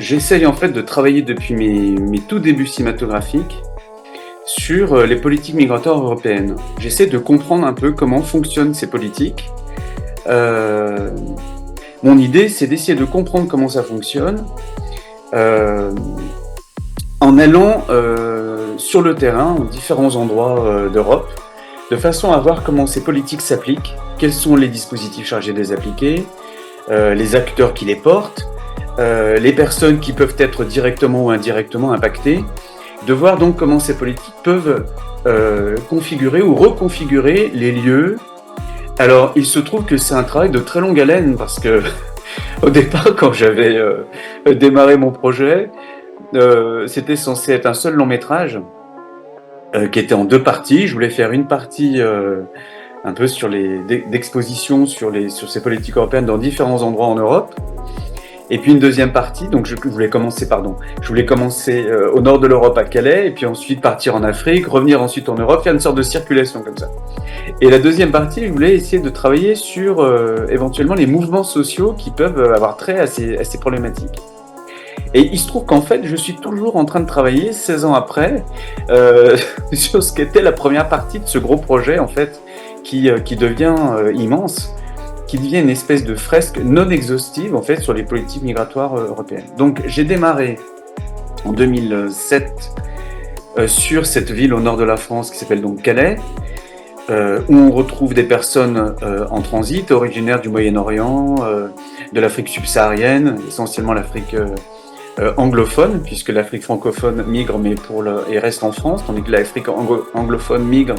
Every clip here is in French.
j'essaye en fait de travailler depuis mes tout débuts cinématographiques sur les politiques migratoires européennes. J'essaie de comprendre un peu comment fonctionnent ces politiques. Euh, Mon idée, c'est d'essayer de comprendre comment ça fonctionne euh, en allant sur le terrain, en différents endroits d'Europe, de façon à voir comment ces politiques s'appliquent, quels sont les dispositifs chargés de les appliquer, les acteurs qui les portent, les personnes qui peuvent être directement ou indirectement impactées, de voir donc comment ces politiques peuvent configurer ou reconfigurer les lieux. Alors, il se trouve que c'est un travail de très longue haleine parce que au départ, quand j'avais démarré mon projet, c'était censé être un seul long métrage qui était en deux parties. Je voulais faire une partie un peu sur d'exposition sur ces politiques européennes dans différents endroits en Europe. Et puis une deuxième partie, donc je voulais commencer au nord de l'Europe à Calais, et puis ensuite partir en Afrique, revenir ensuite en Europe, faire une sorte de circulation comme ça. Et la deuxième partie, je voulais essayer de travailler sur éventuellement les mouvements sociaux qui peuvent avoir trait à ces problématiques. Et il se trouve qu'en fait, je suis toujours en train de travailler, 16 ans après, sur ce qu'était la première partie de ce gros projet, en fait, qui devient immense, qui devient une espèce de fresque non exhaustive, en fait, sur les politiques migratoires européennes. Donc, j'ai démarré en 2007 sur cette ville au nord de la France qui s'appelle donc Calais, où on retrouve des personnes en transit, originaires du Moyen-Orient, de l'Afrique subsaharienne, essentiellement l'Afrique anglophone, puisque l'Afrique francophone migre et reste en France, tandis que l'Afrique anglophone migre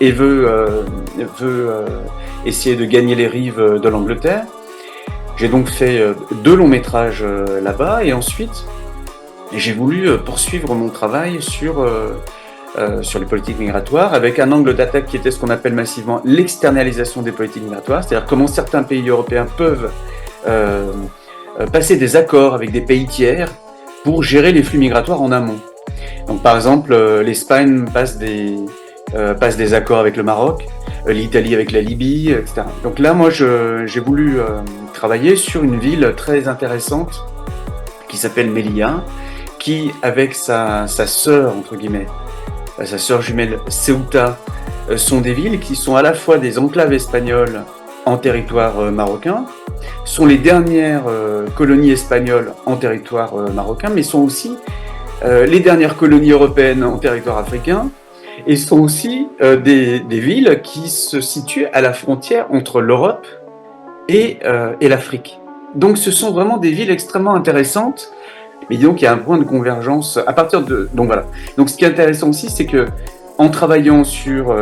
et veut essayer de gagner les rives de l'Angleterre. J'ai donc fait 2 longs métrages là-bas, et ensuite j'ai voulu poursuivre mon travail sur les politiques migratoires, avec un angle d'attaque qui était ce qu'on appelle massivement l'externalisation des politiques migratoires, c'est-à-dire comment certains pays européens peuvent passer des accords avec des pays tiers pour gérer les flux migratoires en amont. Donc par exemple, l'Espagne passe des accords avec le Maroc, l'Italie avec la Libye, etc. Donc là, moi, j'ai voulu travailler sur une ville très intéressante qui s'appelle Melilla, qui, avec sa sœur, entre guillemets, sa sœur jumelle Ceuta, sont des villes qui sont à la fois des enclaves espagnoles en territoire marocain, sont les dernières colonies espagnoles en territoire marocain, mais sont aussi les dernières colonies européennes en territoire africain, et sont aussi des villes qui se situent à la frontière entre l'Europe et l'Afrique. Donc ce sont vraiment des villes extrêmement intéressantes, mais donc il y a un point de convergence à partir de... Donc voilà. Donc ce qui est intéressant aussi, c'est que en travaillant sur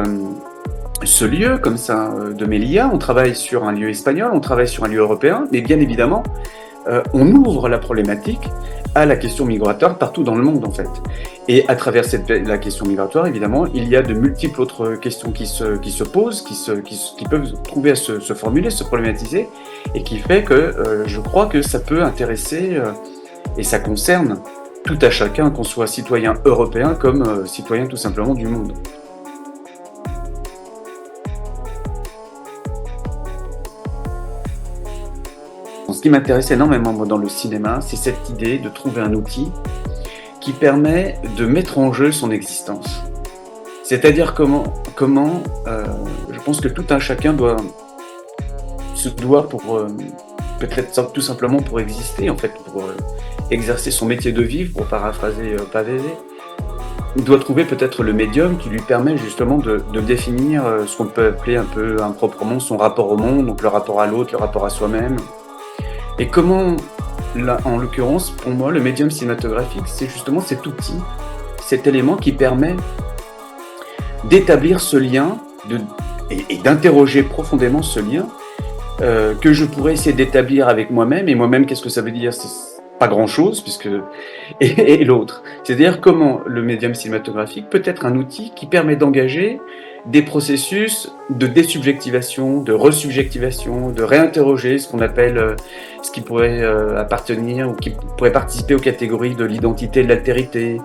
ce lieu comme ça de Melilla, on travaille sur un lieu espagnol, on travaille sur un lieu européen, mais bien évidemment, on ouvre la problématique à la question migratoire partout dans le monde en fait. Et à travers la question migratoire, évidemment, il y a de multiples autres questions qui se posent, qui peuvent trouver à se formuler, se problématiser, et qui fait que je crois que ça peut intéresser, et ça concerne tout à chacun, qu'on soit citoyen européen comme citoyen tout simplement du monde. Ce qui m'intéresse énormément moi, dans le cinéma, c'est cette idée de trouver un outil qui permet de mettre en jeu son existence. C'est-à-dire comment je pense que tout un chacun doit pour peut-être tout simplement pour exister, en fait, pour exercer son métier de vivre, pour paraphraser Pavese, il doit trouver peut-être le médium qui lui permet justement de définir ce qu'on peut appeler un peu improprement son rapport au monde, donc le rapport à l'autre, le rapport à soi-même. Et comment, là, en l'occurrence, pour moi, le médium cinématographique, c'est justement cet outil, cet élément qui permet d'établir ce lien et d'interroger profondément ce lien que je pourrais essayer d'établir avec moi-même. Et moi-même, qu'est-ce que ça veut dire ? C'est pas grand-chose, et l'autre. C'est-à-dire comment le médium cinématographique peut être un outil qui permet d'engager des processus de désubjectivation, de resubjectivation, de réinterroger ce qu'on appelle, ce qui pourrait appartenir ou qui pourrait participer aux catégories de l'identité et de l'altérité.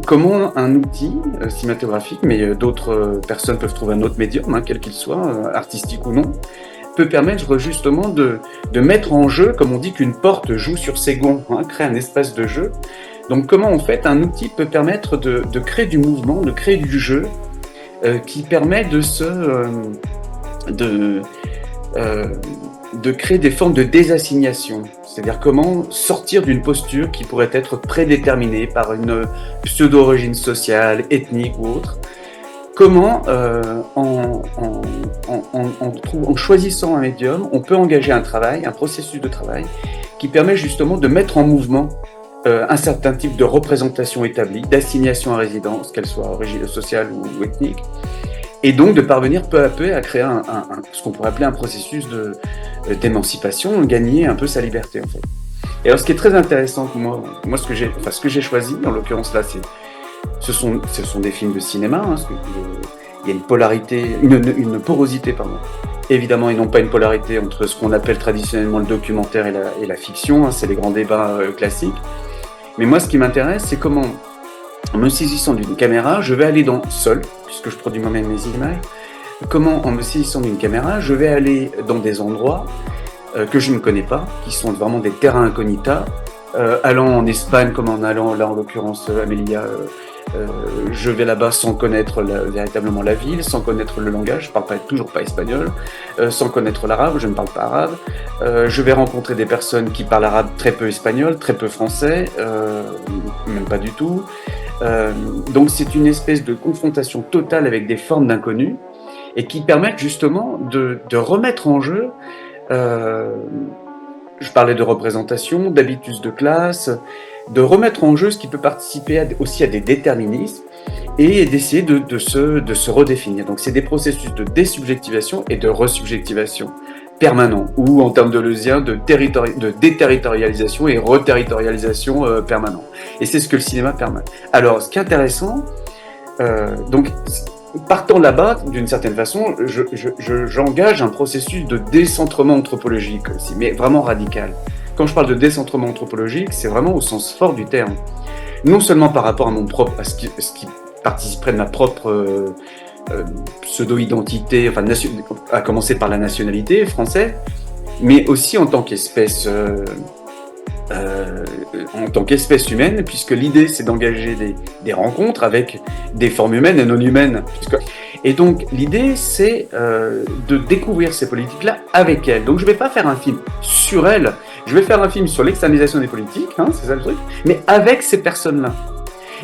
Comment un outil cinématographique, mais d'autres personnes peuvent trouver un autre médium, quel qu'il soit, artistique ou non, peut permettre justement de mettre en jeu, comme on dit qu'une porte joue sur ses gonds, hein, créer un espace de jeu. Donc comment en fait un outil peut permettre de créer du mouvement, de créer du jeu, qui permet de créer des formes de désassignation. C'est-à-dire comment sortir d'une posture qui pourrait être prédéterminée par une pseudo-origine sociale, ethnique ou autre. Comment, en choisissant un médium, on peut engager un travail, un processus de travail, qui permet justement de mettre en mouvement un certain type de représentation établie, d'assignation à résidence, qu'elle soit sociale ou ethnique, et donc de parvenir peu à peu à créer ce qu'on pourrait appeler un processus d'émancipation, gagner un peu sa liberté en fait. Et alors ce qui est très intéressant pour moi ce que j'ai choisi, en l'occurrence là, ce sont des films de cinéma, hein, il y a une polarité, une porosité, pardon, évidemment, et non pas une polarité entre ce qu'on appelle traditionnellement le documentaire et la fiction, hein, c'est les grands débats classiques. Mais moi, ce qui m'intéresse, c'est comment, en me saisissant d'une caméra, je vais aller seul, puisque je produis moi-même mes images, comment, en me saisissant d'une caméra, je vais aller dans des endroits que je ne connais pas, qui sont vraiment des terrains incognita, allant en Espagne, comme en allant, là en l'occurrence, Amélia, je vais là-bas sans connaître véritablement la ville, sans connaître le langage, je parle toujours pas espagnol, sans connaître l'arabe, je ne parle pas arabe, je vais rencontrer des personnes qui parlent arabe très peu espagnol, très peu français, même pas du tout, donc c'est une espèce de confrontation totale avec des formes d'inconnus, et qui permettent justement de remettre en jeu, je parlais de représentation, d'habitus de classe, de remettre en jeu ce qui peut participer aussi à des déterminismes et d'essayer de se redéfinir. Donc c'est des processus de désubjectivation et de resubjectivation permanents, ou en termes de Deleuzeien, de déterritorialisation et reterritorialisation permanent. Et c'est ce que le cinéma permet. Alors ce qui est intéressant, donc partant là-bas, d'une certaine façon, j'engage un processus de décentrement anthropologique aussi, mais vraiment radical. Quand je parle de décentrement anthropologique, c'est vraiment au sens fort du terme. Non seulement par rapport à ce qui participerait de ma propre pseudo-identité, enfin, à commencer par la nationalité française, mais aussi en tant qu'espèce humaine, puisque l'idée c'est d'engager des rencontres avec des formes humaines et non humaines. Et donc l'idée c'est de découvrir ces politiques-là avec elles. Donc je ne vais pas faire un film sur elles, je vais faire un film sur l'externalisation des politiques, hein, c'est ça le truc, mais avec ces personnes-là.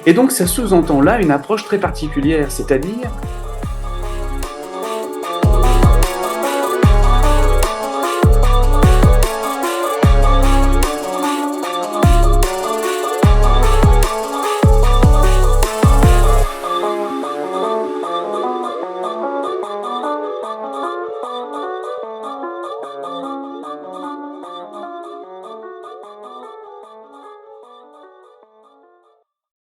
Et donc ça sous-entend là une approche très particulière, c'est-à-dire